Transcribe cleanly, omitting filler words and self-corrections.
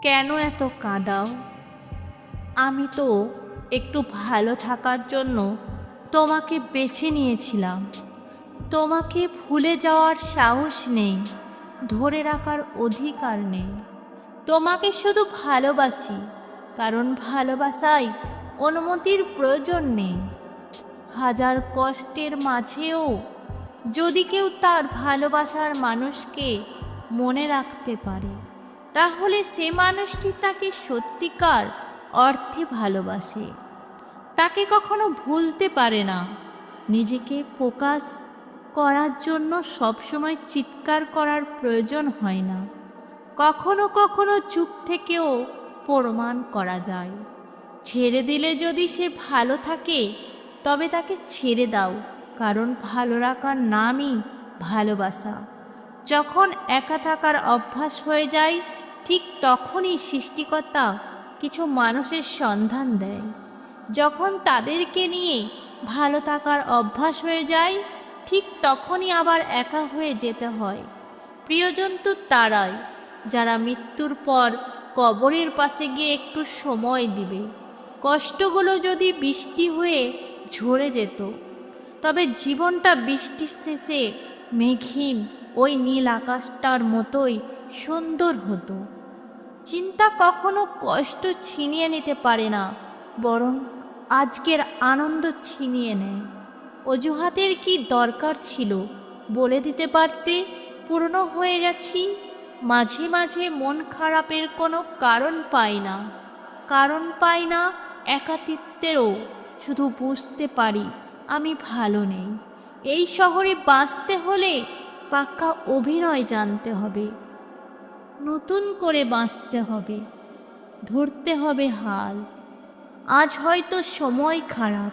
কেন এত কাঁদাও? আমি তো একটু ভালো থাকার জন্য তোমাকে বেছে নিয়েছিলাম। তোমাকে ভুলে যাওয়ার সাহস নেই, ধরে রাখার অধিকার নেই। তোমাকে শুধু ভালোবাসি, কারণ ভালোবাসায় অনুমতির প্রয়োজন নেই। হাজার কষ্টের মাঝেও যদি কেউ তার ভালোবাসার মানুষকে মনে রাখতে পারে, তাহলে সে মানুষটি তাকে সত্যিকার অর্থে ভালোবাসে। তাকে কখনো ভুলতে পারে না। নিজেকে প্রকাশ করার জন্য সবসময় চিৎকার করার প্রয়োজন হয় না। কখনো কখনো চুপ থেকেও প্রমাণ করা যায়। ছেড়ে দিলে যদি সে ভালো থাকে, তবে তাকে ছেড়ে দাও, কারণ ভালো রাখার নামই ভালোবাসা। যখন একা থাকার অভ্যাস হয়ে যায়, ঠিক তখনই সৃষ্টিকর্তা কিছু মানুষের সন্ধান দেয়। যখন তাদেরকে নিয়ে ভালো থাকার অভ্যাস হয়ে যায়, ঠিক তখনই আবার একা হয়ে যেতে হয়। প্রিয়জন তো তারাই, যারা মৃত্যুর পর কবরের পাশে গিয়ে একটু সময় দিবে। কষ্টগুলো যদি বৃষ্টি হয়ে ঝরে যেত, তবে জীবনটা বৃষ্টির শেষে মেঘহীন ওই নীল আকাশটার মতোই সুন্দর হতো। চিন্তা কখনো কষ্ট ছিনিয়ে নিতে পারে না, বরং আজকের আনন্দ ছিনিয়ে নেয়। অজুহাতের কি দরকার ছিল? বলে দিতে পারতে, পুরনো হয়ে গেছি। মাঝে মাঝে মন খারাপের কোনো কারণ পাই না একাকিত্বেরও। শুধু বুঝতে পারি আমি ভালো নেই। এই শহরে বাঁচতে হলে পাক্কা অভিনয় জানতে হবে। নতুন করে বাঁচতে হবে, ধরতে হবে হাল। আজ হয়তো সময় খারাপ,